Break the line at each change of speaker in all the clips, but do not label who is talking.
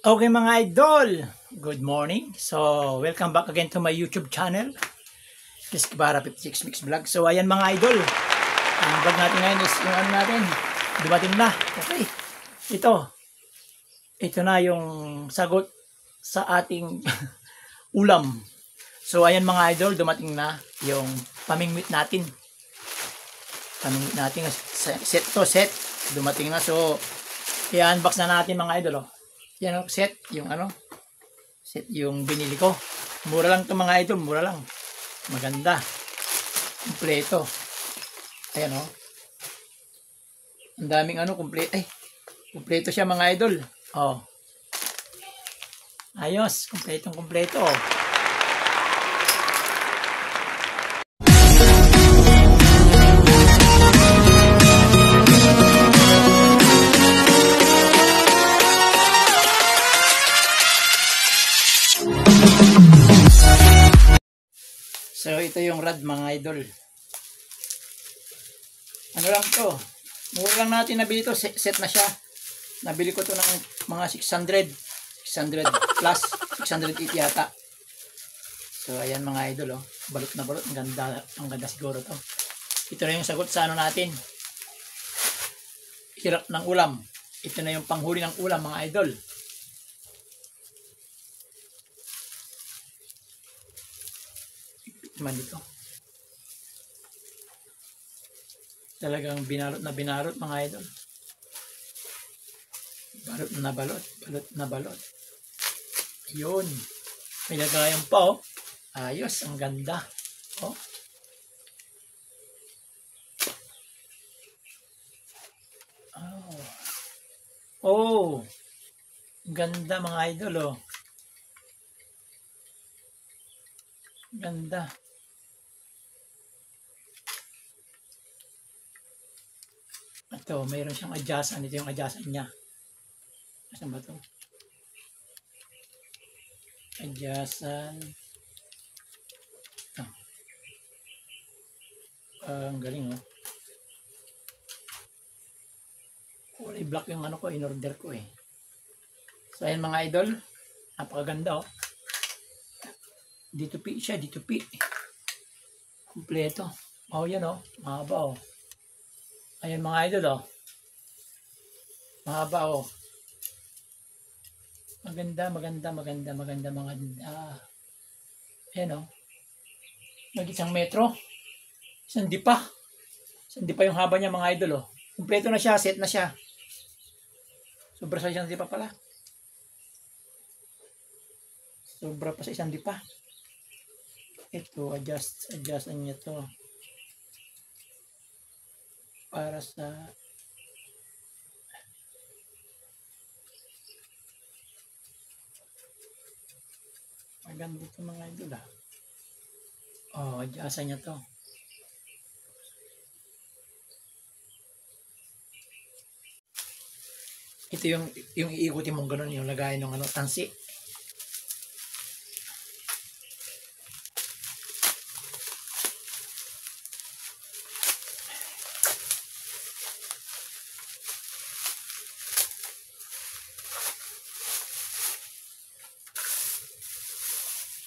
Okay mga idol, good morning. So, welcome back again to my YouTube channel, Miss Kibara 56 Mix Vlog. So, ayan mga idol, ang vlog natin ngayon is yung ano natin, dumating na. Okay, ito na yung sagot sa ating ulam. So, ayan mga idol, dumating na yung pamingwit natin. Pamingwit natin, set, dumating na. So, i-unbox na natin mga idol, oh. Yan o, set yung binili ko. Mura lang to mga idol, mura lang. Maganda. Kompleto. Ayan o. Ang daming kompleto siya mga idol. Oh. Ayos, kompleto. So, ito yung rad mga idol. Ano lang to? Mura lang natin nabili to. Set na siya. Nabili ko to ng mga 600 plus. 680 yata. So, ayan mga idol. Oh. Balot na balot. Ang ganda siguro to. Ito na yung sagot sa ano natin. Hirap ng ulam. Ito na yung panghuli ng ulam mga idol. Dito. Talagang binalot mga idol. Balot na balot. Yun. May lagayan pa oh. Ayos, ang ganda. Oh. Oh. Ganda mga idol oh. Ganda. Ito, mayroon siyang adjustan. Ito yung adjustan niya. Saan ba ito? Adjustan. Ito. Ang galing, oh. Kulay black yung ano ko, in-order ko, eh. So, ayan mga idol. Napakaganda, oh. D2P siya, D2P. Kompleto. Oh, yan, oh. Mahaba, oh. Ayan mga idol, oh. Mahaba, oh. Maganda. Ayan, oh. Nag-isang metro. Isang dipa yung haba niya mga idol, oh. Kompleto na siya, set na siya. Sobra sa isang dipa pala. Sobra pa sa isang dipa. Ito, adjustan niya to. Para sa maganda ito mga idol, ah. Oh, adjustan niya to. Ito yung iikutin mong ganun, yung lagay ng ano, tansi.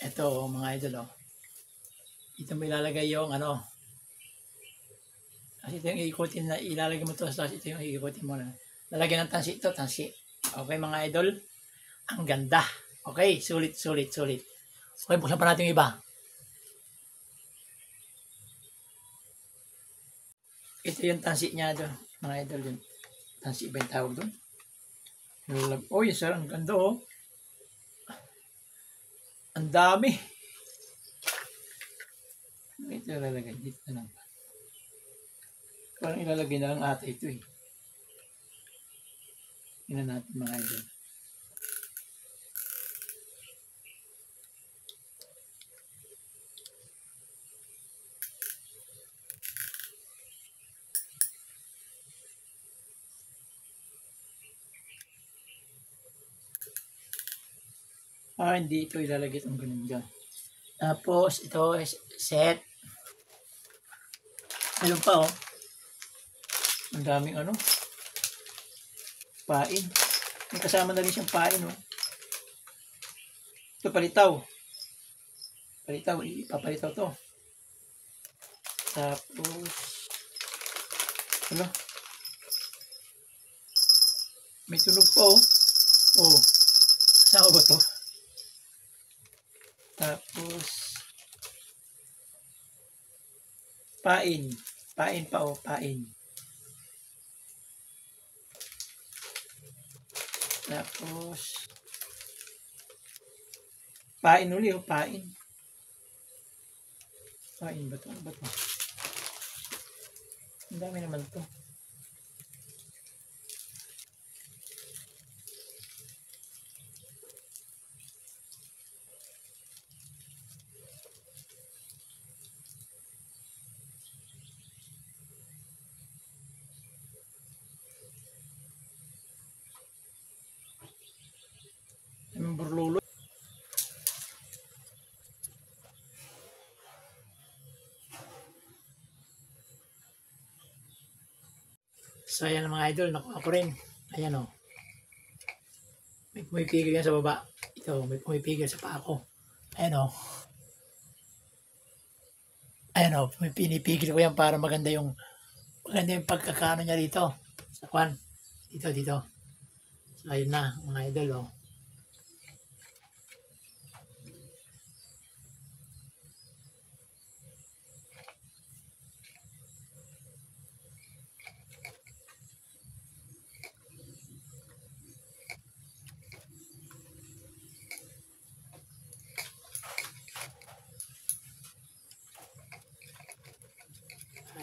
Ito mga idol, oh. Ito may ilalagay yung ano. Kasi ito yung iikutin na ilalagay mo to sa ito yung iikutin mo na. Lalagyan ng tansi ito, tansi. Okay mga idol. Ang ganda. Okay, sulit. Okay, buksan pa natin yung iba. Ito yung tansi niya doon, mga idol yun. Tansi ba yung tawag doon? Oh, yes sir, ang ganda oh. Ang dami. Ito ilalagay, dito na lang. Parang ilalagay na lang ata ito eh. Tingnan natin mga idol. Hindi ito ilalagay itong ganun dyan. Tapos, ito is set. Ayun pa, oh. Ang daming ano. Pain. May kasama na rin siyang pain, oh. Ito palitaw. Ipapalitaw to. Tapos, ano? May tunog pa oh. Oh, saan ba to? Tapos, pain. Pain pa oh, pain. Tapos, pain uli oh, pain. Pain ba to? Ano ba to? Ang dami naman to. Ang burlulo. So ayan mga idol, nakuha ko rin. Ayan o. May pumipigil yan sa baba. Ito, may pumipigil sa paa ko. Ayan o. Ayan o, pinipigil ko yan para maganda yung pagkakano niya dito. Sa kwan. Dito. So ayun na mga idol o.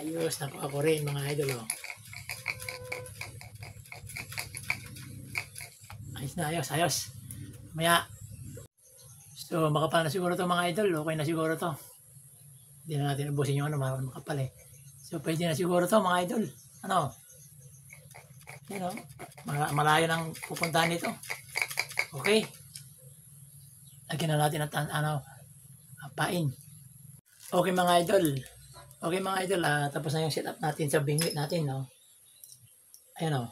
Ayos, nakuha ko rin mga idol oh. Ayos. Maya. So makapal na siguro to mga idol. Okay na siguro to. Hindi na natin ubusin yung makapal eh. So pwede na siguro to mga idol. Ano? Yan oh. Malayo nang pupuntahan nito. Okay. Lagyan na natin ang pain. Okay mga idol. Tapos na yung setup natin sa bingwit natin, no? Ayan o.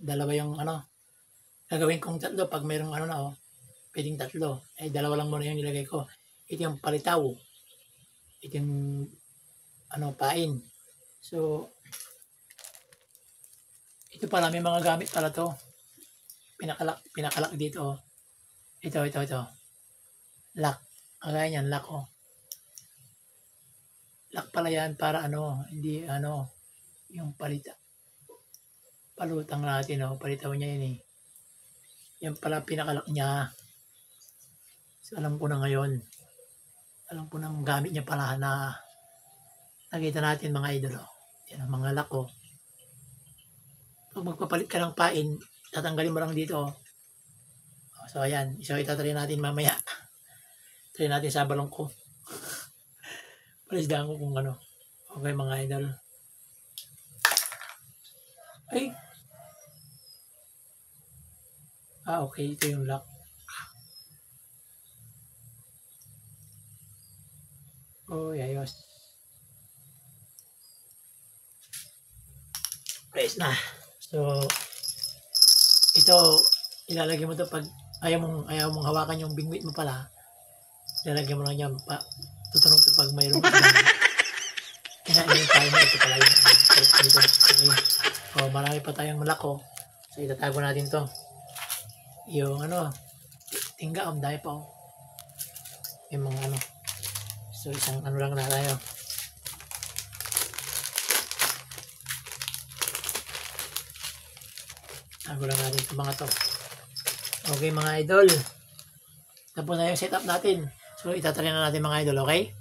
Dalawa yung gagawin kong tatlo pag mayroong pwedeng tatlo. Dalawa lang muna yung nilagay ko. Ito yung palitaw. Ito yung pain. So, ito pala, may mga gamit pala to. Pinakalak dito, oh. Ito. Lock. Kagaya yan, lock oh. Lock pala yan para hindi yung palutang natin oh, palitaw niya yun eh. Yan pala pinakalock niya. So alam ko na ngayon. Alam ko nang gamit niya pala na nakita natin mga idol oh. Yan ang mga lock oh. Pag magpapalit ka ng pain, tatanggalin mo lang dito oh. So ayan, so itatry natin mamaya. Try natin sa balong ko. Palisdaan ko kung ano. Okay mga idol. Ay. Okay. Ito yung lock. Oh, ayos. Ayos na. So, ito, ilalagay mo to pag ayaw mong hawakan yung bingwit mo pala. Lalagyan mo lang yan tutunog ito pag mayroon kinain tayo mo ito pala yung marami pa tayong malako so itatago natin to yung tinggaom dahil pa yung mga so isang lang na tayo tago lang natin ito mga to. Okay mga idol, tapos na yung setup natin. So, itatry na natin mga idol, okay?